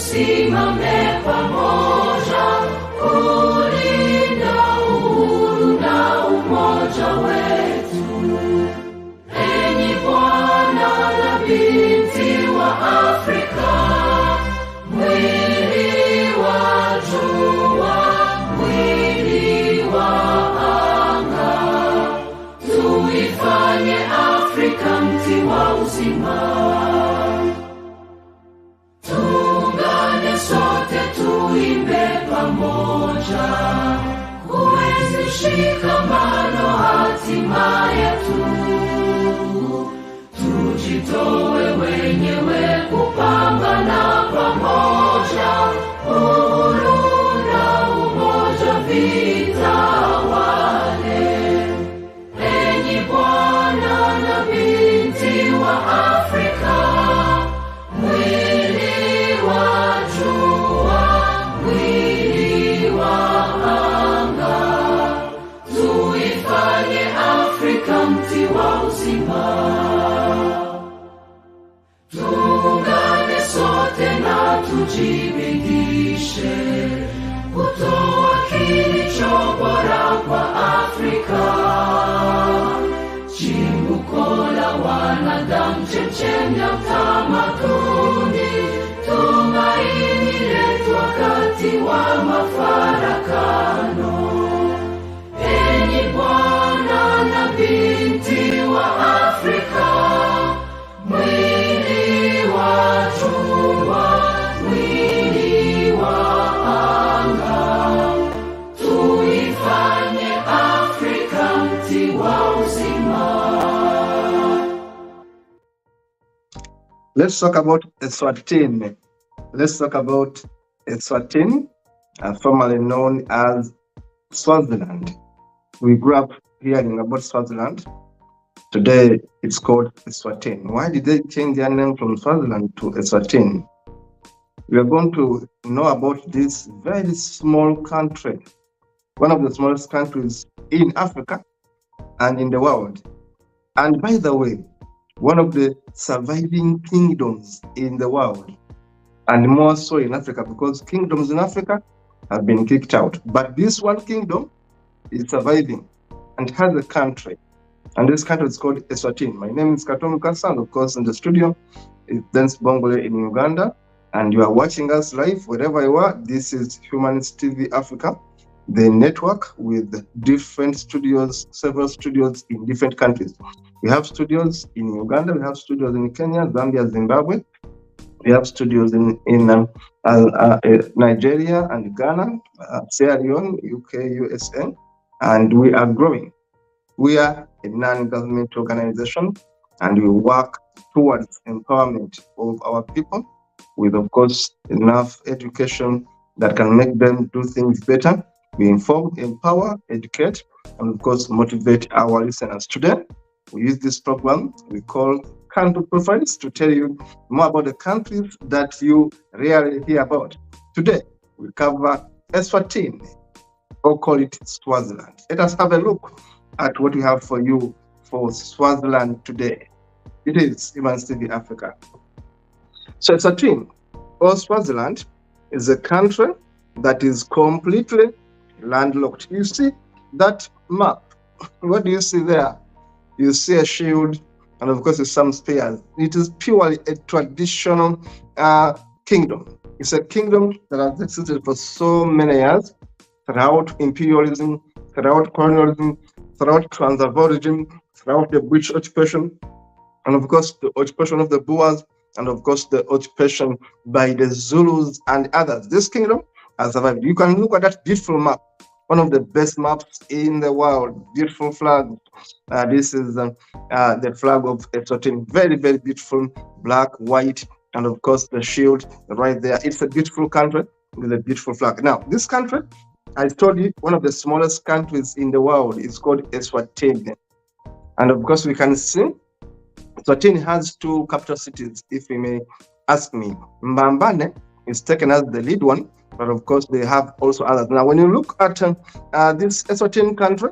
tusimame pamoja kulinda uhuru na umoja wetu. Enyi Bwana na binti wa Afrika, mwili wa jua, mwili wa anga, tuifanye Afrika mti wa uzima. Tuungane sote tuimbe pamoja, kuenzi shikamano hatima yetu. Tujitoe wenyewe kupambana pamoja, uhuru na umoja vitawale. Enyi Bwana na binti wa Afrika, mwili wa jua, mwili wa anga, tuifanye Afrika mti wa uzima. Tuungane sote na tujibidishe kutoa kilicho bora kwa Afrika, chimbuko la wanadamu, chemchemi ya utamaduni, tumaini letu wakati wa mafarakano. Enyi Bwana na binti wa Afrika, mwili wa jua, mwili wa anga, tuifanye Afrika mti wa uzima. Let's talk about Eswatini. Let's talk about Eswatini, formerly known as Swaziland. We grew up hearing about Swaziland. Today, it's called Eswatini. Why did they change their name from Swaziland to Eswatini? We are going to know about this very small country, one of the smallest countries in Africa and in the world. And by the way, one of the surviving kingdoms in the world, and more so in Africa, because kingdoms in Africa have been kicked out. But this one kingdom is surviving and has a country. And this country is called Eswatini. My name is Katom Kasa, and of course in the studio is Dance Bongole in Uganda. And you are watching us live wherever you are. This is Humanist TV Africa, the network with different studios, several studios in different countries. We have studios in Uganda, we have studios in Kenya, Zambia, Zimbabwe. We have studios in Nigeria and Ghana, Sierra Leone, UK, USA, and we are growing. We are a non-government organization, and we work towards empowerment of our people with, of course, enough education that can make them do things better. We inform, empower, educate, and of course, motivate our listeners. Today, we use this program we call Country Profiles to tell you more about the countries that you rarely hear about. Today, we cover Eswatini, or call it Swaziland. Let us have a look at what we have for you for Swaziland today. It is Humanist TV Africa. So Eswatini, or Swaziland, is a country that is completely landlocked. You see that map? What do you see there? You see a shield, and of course, some spears. It is purely a traditional kingdom. It's a kingdom that has existed for so many years, throughout imperialism, throughout colonialism, throughout trans-origin, throughout the British occupation, and of course, the occupation of the Boers, and of course, the occupation by the Zulus and others. This kingdom has survived. You can look at that beautiful map, one of the best maps in the world, beautiful flag. This is the flag of Eswatini, very, very beautiful, black, white, and of course the shield right there. It's a beautiful country with a beautiful flag. Now, this country, I told you, one of the smallest countries in the world is called Eswatini. And of course, we can see Eswatini has two capital cities, if you may ask me. Mbambane is taken as the lead one, but of course they have also others. Now, when you look at this Eswatini country,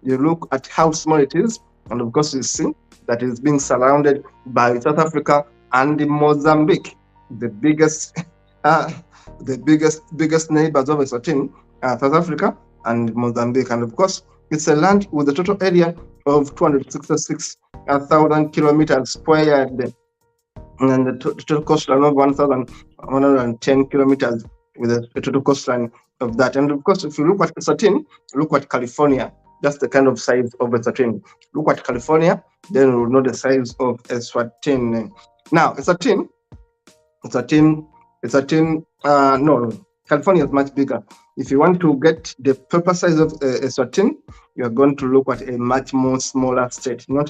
you look at how small it is, and of course you see that it is being surrounded by South Africa and Mozambique, the biggest Uh, the biggest neighbors of Eswatini are South Africa and Mozambique. And of course, it's a land with a total area of 266,000 kilometers squared, and the total coastline of 1,110 kilometers, with a total coastline of that. And of course, if you look at Eswatini, look at California. That's the kind of size of Eswatini. Look at California, then you will know the size of Eswatini. Now, Eswatini, no, California is much bigger. If you want to get the proper size of Eswatini, you are going to look at a much more smaller state, not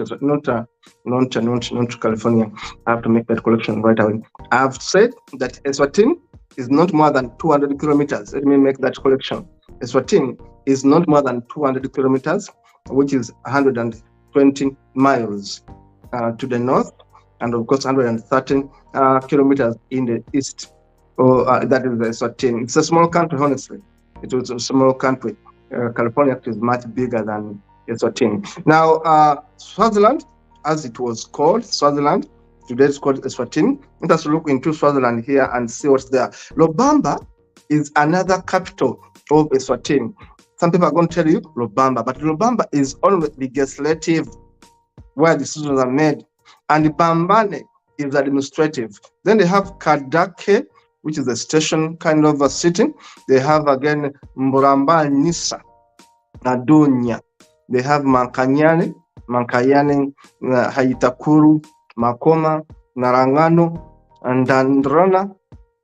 California. I have to make that correction right away. I've said that Eswatini is not more than 200 kilometers. Let me make that correction. Eswatini is not more than 200 kilometers, which is 120 miles to the north, and of course 130 kilometers in the east. That is Eswatini. It's a small country, honestly. It was a small country. California is much bigger than Eswatini. Now, Swaziland, as it was called, Swaziland, today it's called Eswatini. Let us look into Swaziland here and see what's there. Lobamba is another capital of Eswatini. Some people are going to tell you Lobamba, but Lobamba is only legislative, where decisions are made, and Bambane is administrative. Then they have Kadake, which is a station kind of a city. They have again Mburamba Nisa, Nadunya. They have Mankayane, Haitakuru, Makoma, Narangano, and Androna,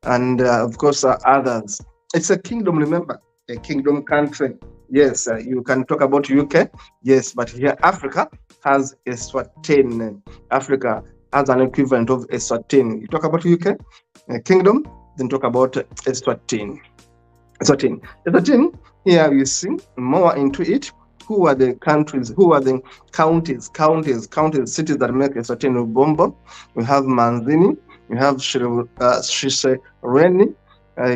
and of course others. It's a kingdom, remember, a kingdom country. Yes, you can talk about UK, yes, but here Africa has Eswatini. Africa has an equivalent of Eswatini. You talk about UK, a kingdom, then talk about Eswatini. Eswatini, here you see more into it. Who are the countries, who are the counties, cities that make Eswatini Bombo? We have Manzini, we have Shisereni,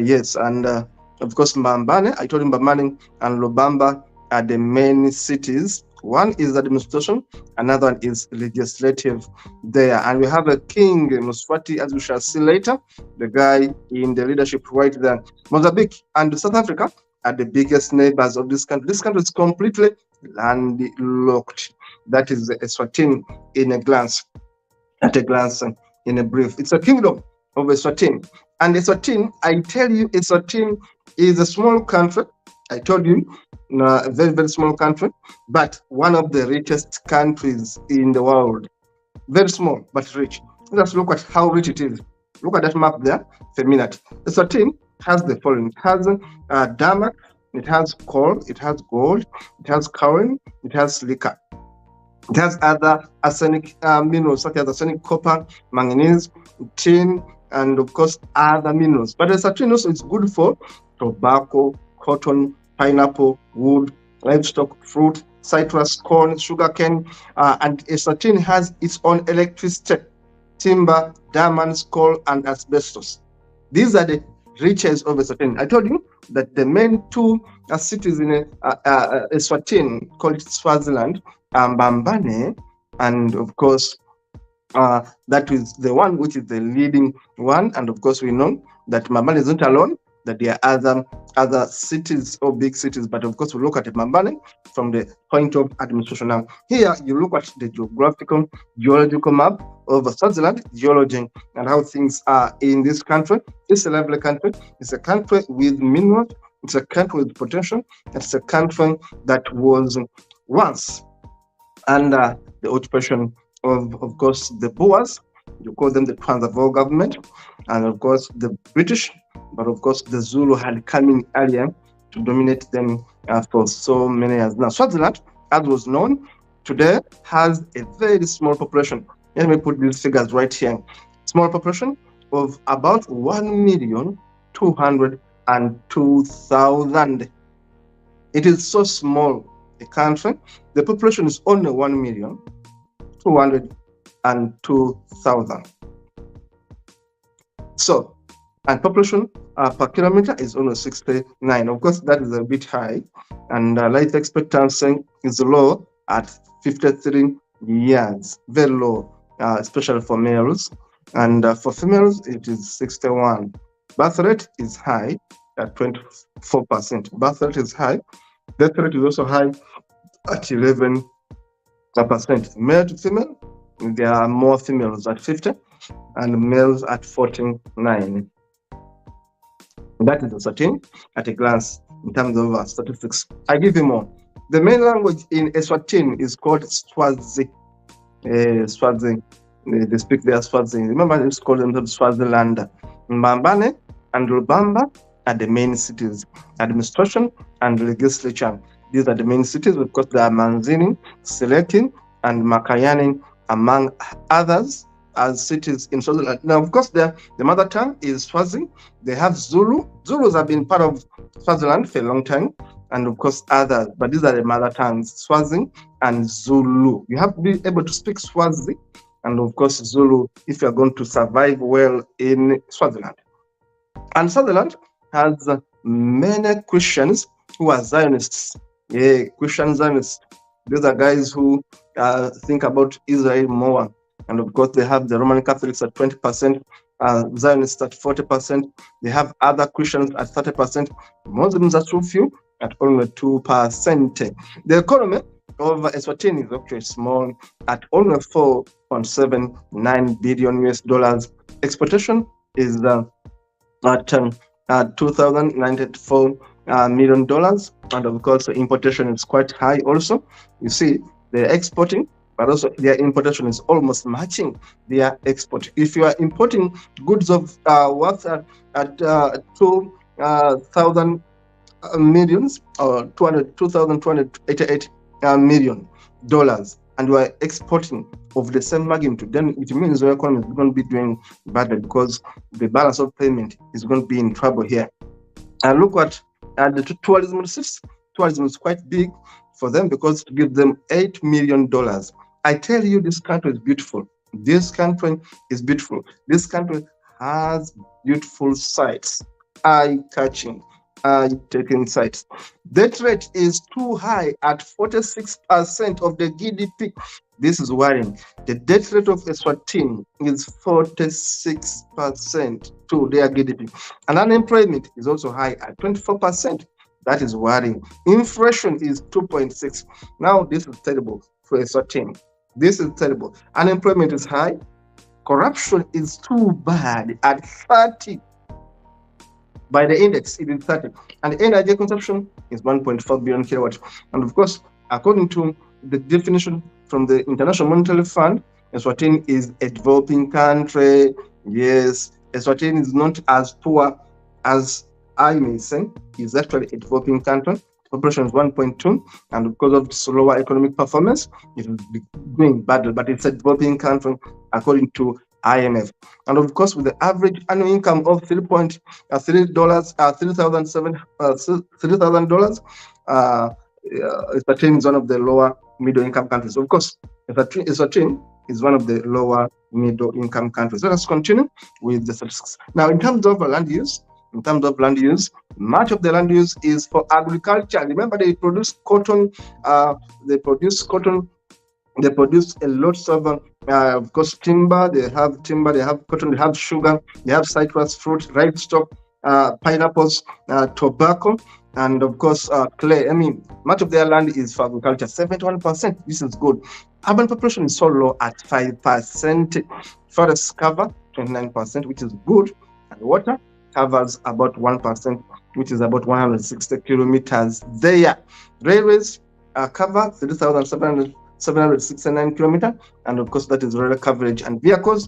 yes, and of course Mbambane. I told you Mbambane and Lobamba are the main cities. One is administration, another one is legislative there. And we have a king, Mswati, as we shall see later, the guy in the leadership right there. Mozambique and South Africa are the biggest neighbors of this country. This country is completely landlocked. That is Eswatini in a glance, at a glance, in a brief. It's a kingdom of Eswatini. And Eswatini, I tell you, Eswatini is a small country. I told you, a very, very small country, but one of the richest countries in the world. Very small, but rich. Let's look at how rich it is. Look at that map there, Feminat. Eswatini has the following. It has Damak, it has coal, it has gold, it has current, it has silica. It has other arsenic minerals such as arsenic, copper, manganese, tin, and of course other minerals. But Eswatini also is good for tobacco, cotton, pineapple, wood, livestock, fruit, citrus, corn, sugarcane, and Eswatini has its own electricity, timber, diamonds, coal, and asbestos. These are the riches of Eswatini. I told you that the main two cities in Eswatini, called Swaziland, Mbambane, and of course that is the one which is the leading one. And of course we know that Mbambane is not alone, that there are other cities or big cities, but of course we look at Mbambane from the point of administration. Now here you look at the geological map of Swaziland, geology, and how things are in this country. It's a lovely country. It's a country with minerals. It's a country with potential. It's a country that was once under the occupation of course the Boers. You call them the Transvaal government, and of course the British, but of course the Zulu had come in earlier to dominate them for so many years. Now Swaziland, as was known, today has a very small population. Let me put these figures right here. Small population of about 1,202,000. It is so small a country. The population is only 1,202,000. So, and population per kilometer is only 69. Of course, that is a bit high, and life expectancy is low at 53 years, very low, especially for males, and for females it is 61. Birth rate is high at 24%. Birth rate is high. Death rate is also high at 11%. Male to female, there are more females at 50 and males at 49. That is Eswatini at a glance in terms of statistics. I give you more. The main language in Eswatini is called Swazi. Swazi. They speak their Swazi. Remember, they used to call themselves Swaziland. Mbambane and Lubamba are the main cities. Administration and legislature. These are the main cities. Of course, there are Manzini, Seleki, and Makayani, among others, as cities in Swaziland. Now, of course, the mother tongue is Swazi. They have Zulu. Zulus have been part of Swaziland for a long time, and of course others, but these are the mother tongues, Swazi and Zulu. You have to be able to speak Swazi and of course Zulu if you're going to survive well in Swaziland. And Swaziland has many Christians who are Zionists. Yeah, Christian Zionists. These are guys who think about Israel more. And of course, they have the Roman Catholics at 20%, Zionists at 40%. They have other Christians at 30%. Muslims are too few at only 2%. The economy of Eswatini is actually small at only 4.79 billion US dollars. Exportation is at $2,094 million, and of course, the importation is quite high also. You see, they're exporting, but also their importation is almost matching their export. If you are importing goods of worth at 2,000 millions or $2,288 million, and you are exporting of the same magnitude, then it means your economy is going to be doing badly because the balance of payment is going to be in trouble here. And look at the tourism receipts. Tourism is quite big for them because it gives them $8 million. I tell you, this country is beautiful. This country is beautiful. This country has beautiful sights, eye-catching, eye-taking sights. Debt rate is too high at 46% of the GDP. This is worrying. The debt rate of Eswatini is 46% to their GDP. And unemployment is also high at 24%. That is worrying. Inflation is 2.6. Now, this is terrible for Eswatini. This is terrible. Unemployment is high. Corruption is too bad at 30. By the index, it is 30. And energy consumption is 1.4 billion kilowatt. And of course, according to the definition from the International Monetary Fund, Eswatini is a developing country. Yes, Eswatini is not as poor as I may say. It's actually a developing country. Population is 1.2, and because of slower economic performance, it will be doing badly, but it's a developing country according to IMF. And of course, with the average annual income of $3,000, Eswatini is one of the lower middle income countries. Of course, Eswatini is one of the lower middle income countries. Let us continue with the statistics. Now, in terms of land use, much of the land use is for agriculture. Remember, they produce cotton. They produce a lot of course, timber. They have cotton. They have sugar. They have citrus fruit, livestock, pineapples, tobacco, and of course, clay. I mean, much of their land is for agriculture. 71%. This is good. Urban population is so low at 5%. Forest cover 29%, which is good, and water covers about 1%, which is about 160 kilometers there. Railways cover 3,769 kilometers, and of course that is rail coverage. And vehicles,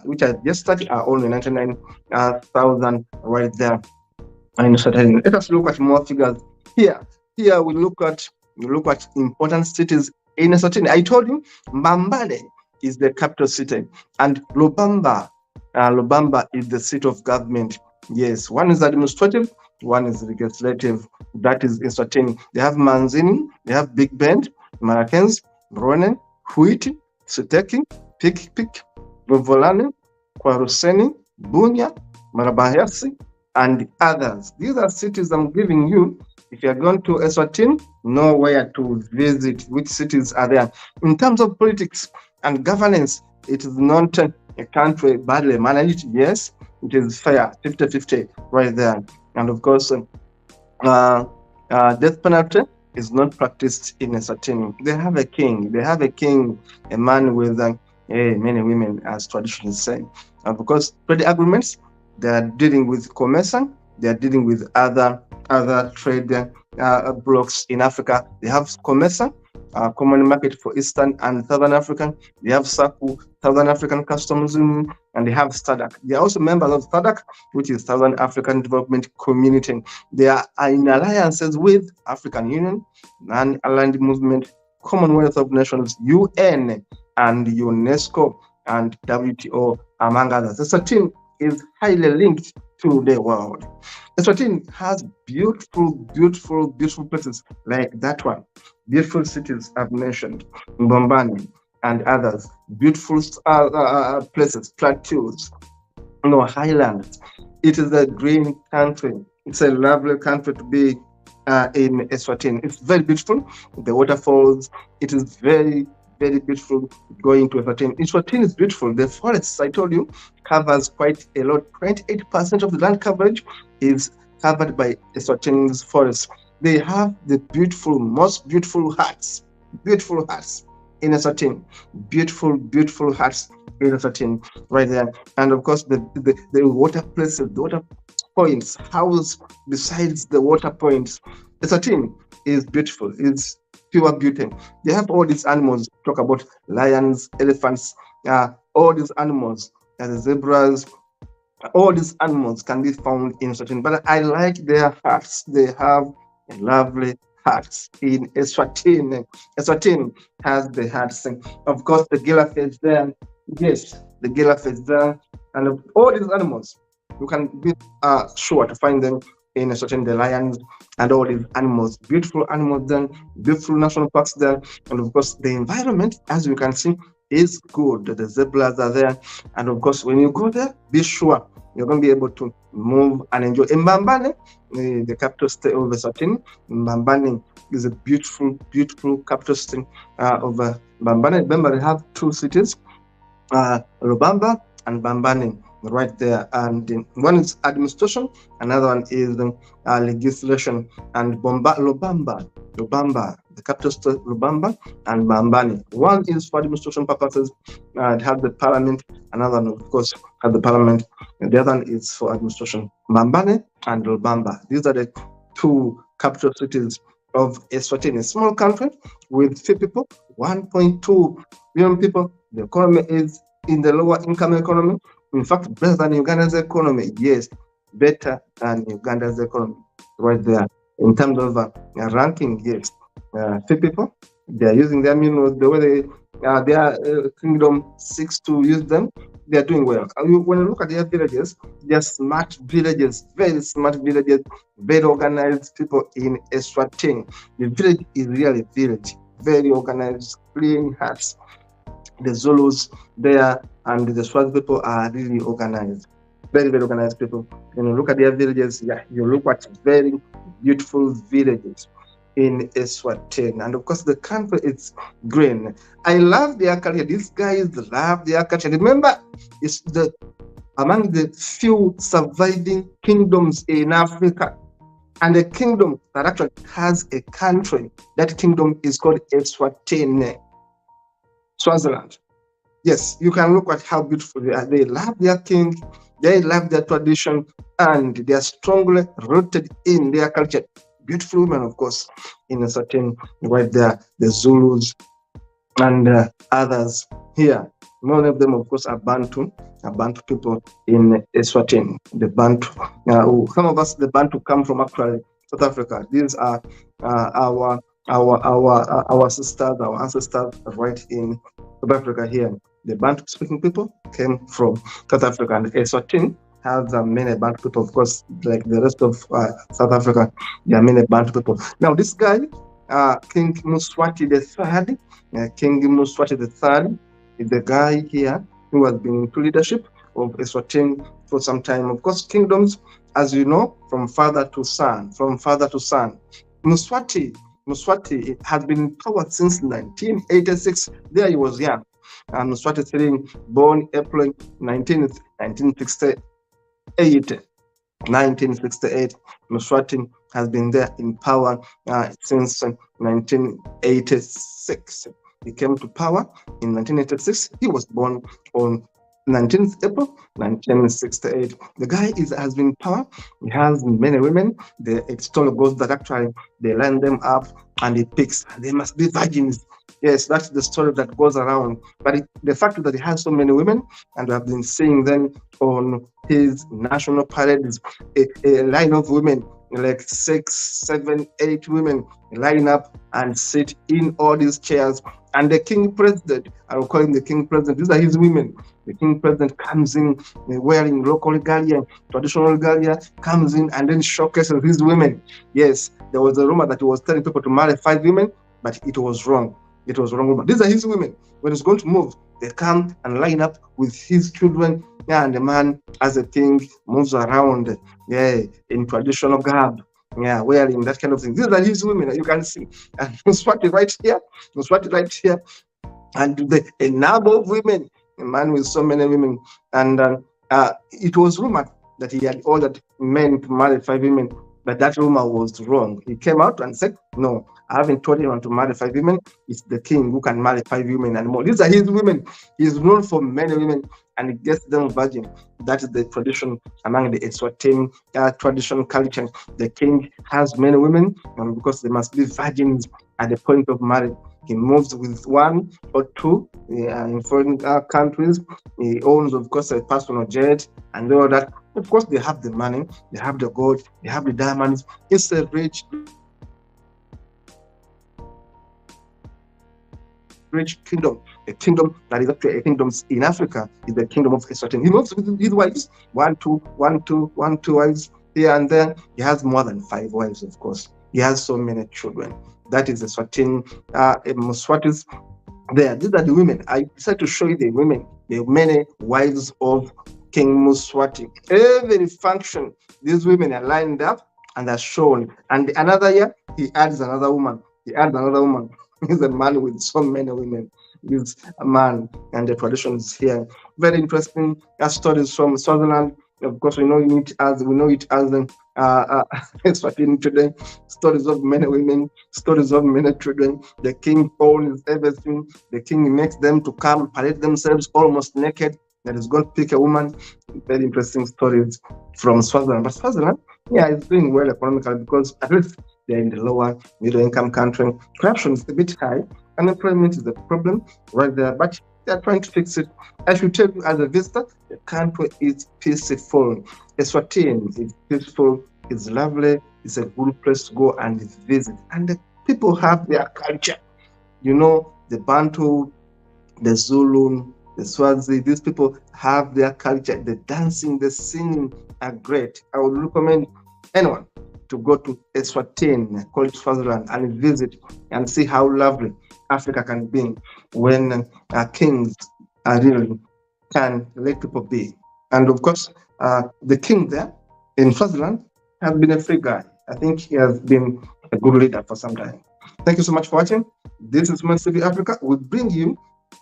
which I just started, are only 99,000 right there. And let us look at more figures here. Here we look at important cities in Eswatini. I told you Mbambane is the capital city, and Lubamba is the seat of government. Yes, one is administrative, one is legislative. That is Eswatini. They have Manzini, they have Big Bend, Marakens, Ronen, Huiti, Siteki, Pik, Vovolane, Kwaruseni, Bunya, Marabahasi, and others. These are cities I'm giving you. If you're going to Eswatini, know where to visit, which cities are there. In terms of politics and governance, it is not a country badly managed. Yes, it is fair, 50-50 right there. And of course, uh, death penalty is not practiced in Eswatini. They have a king. They have a king, a man with many women, as tradition is saying. And because trade agreements, they are dealing with commerce. They are dealing with other trade blocks in Africa. They have commerce, common market for Eastern and Southern Africa. They have SACU, Southern African Customs Union, and they have SADC. They are also members of SADC, which is Southern African Development Community. They are in alliances with African Union, Non-Aligned Movement, Commonwealth of Nations, UN, and UNESCO, and WTO, among others. Eswatini is highly linked to the world. Eswatini has beautiful places like that one. Beautiful cities I've mentioned, Mbombani and others. Beautiful places, plateaus, highlands. It is a green country. It's a lovely country to be in Eswatini. It's very beautiful. The waterfalls. It is very beautiful going to Eswatini. Eswatini is beautiful. The forests, I told you, covers quite a lot. 28% of the land coverage is covered by Eswatini's forests. They have the most beautiful huts in Eswatini. Beautiful huts in Eswatini right there. And of course, the water places, the water points, house besides the water points. Eswatini is beautiful. It's pure beauty. They have all these animals. Talk about lions, elephants, all these animals, the zebras. All these animals can be found in Eswatini. But I like their huts. They have lovely huts in Eswatini. Eswatini has the huts. Of course, the giraffe is there. Yes, the giraffe is there. And all these animals, you can be sure to find them in Eswatini, the lions and all these animals. Beautiful animals there, beautiful national parks there. And of course, the environment, as you can see, is good. The zebras are there. And of course, when you go there, be sure you're going to be able to move and enjoy. In Mbambane, the capital state of Eswatini, Mbambane is a beautiful capital state of Mbambane. Remember, they have two cities, Lubamba and Mbambane, right there. And one is administration, another one is legislation. And Lubamba, the capital state, Lubamba and Mbambane. One is for administration purposes, it has the parliament. Another one, of course, has the parliament. And the other one is for administration. Mbambane and Lubamba. These are the two capital cities of Eswatini. Small country with few people, 1.2 million people. The economy is in the lower income economy. In fact, better than Uganda's economy. Yes, better than Uganda's economy. Right there. In terms of ranking, yes. Few people, they are using them, the way their kingdom seeks to use them. They are doing well. When you look at their villages, they are smart villages, very smart villages, very organized people in Eswatini. The village is really a village, very organized, clean huts. The Zulus there and the Swazi people are really organized, very organized people. When you look at their villages, you look at very beautiful villages in Eswatini. And of course, the country is green. I love their culture. These guys love their culture. Remember, it's among the few surviving kingdoms in Africa. And a kingdom that actually has a country. That kingdom is called Eswatini, Swaziland. Yes, you can look at how beautiful they are. They love their king, they love their tradition, and they are strongly rooted in their culture. Beautiful women, of course, in Eswatini, right there, the Zulus and others here. Many of them, of course, are Bantu people in Eswatini. The Bantu, some of us, the Bantu come from actually South Africa. These are our sisters, our ancestors, right in South Africa here. The Bantu-speaking people came from South Africa, and Eswatini has many Bantu people, of course, like the rest of South Africa. There are many Bantu people. Now, this guy, King Mswati III, King Mswati III is the guy here who has been into leadership of Eswatini for some time. Of course, kingdoms, as you know, from father to son. Mswati has been in power since 1986. There he was young. And Mswati III, born April 19th, 1960. 1968, Eswatini has been there in power since 1986. He came to power in 1986. He was born on 19th April 1968. The guy has been in power. He has many women. The story goes that actually they line them up and he picks. They must be virgins. Yes, that's the story that goes around. But the fact that he has so many women, and we have been seeing them on his national parades, a line of women, like 6, 7, 8 women line up and sit in all these chairs. And the king president, I will call him the king president, these are his women. The king president comes in wearing local regalia, traditional regalia, comes in and then showcases his women. Yes, there was a rumor that he was telling people to marry 5 women, but it was wrong. It was wrong. These are his women. When he's going to move, they come and line up with his children. Yeah, and the man, as a king, moves around, in traditional garb, wearing that kind of thing. These are his women, you can see. And Swati right here, and a number of women, a man with so many women. And it was rumored that he had ordered men to marry 5 women, but that rumor was wrong. He came out and said, no, I haven't told anyone to marry 5 women. It's the king who can marry 5 women and more. These are his women. He's known for many women and he gets them virgin. That is the tradition among the Eswatini traditional culture. The king has many women, and because they must be virgins at the point of marriage, he moves with 1 or 2 in foreign countries. He owns, of course, a personal jet and all that. Of course, they have the money, they have the gold, they have the diamonds. It's a rich kingdom, a kingdom that is actually a kingdom in Africa, is the kingdom of Eswatini. He moves with his wives, 1, 2 wives here and there. He has more than 5 wives, of course. He has so many children. That is Eswatini, Mswatis. There, these are the women. I decided to show you the women, the many wives of King Mswati. Every function, these women are lined up and are shown. And another year, he adds another woman. He's a man with so many women. He's a man, and the tradition is here. Very interesting stories from Swaziland. Of course, we know it as Eswatini today. Stories of many women, stories of many children. The king owns everything. The king makes them to come parade themselves almost naked. That is going to pick a woman. Very interesting stories from Swaziland. But Swaziland, is doing well economically because at least they're in the lower middle income country. Corruption is a bit high. Unemployment is a problem right there, but they're trying to fix it. I should tell you, as a visitor, the country is peaceful. Eswatini is peaceful, it's lovely, it's a good place to go and visit. And the people have their culture. You know, the Bantu, the Zulu, the Swazi, these people have their culture. The dancing, the singing are great. I would recommend anyone to go to Eswatini, call it Swaziland, and visit and see how lovely Africa can be when kings really can let people be. And of course, the king there in Swaziland has been a free guy. I think he has been a good leader for some time. Thank you so much for watching. This is Smart TV Africa. We bring you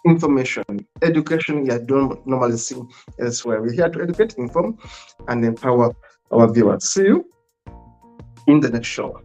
information, education you don't normally see elsewhere. We're here to educate, inform, and empower our viewers. See you in the next show.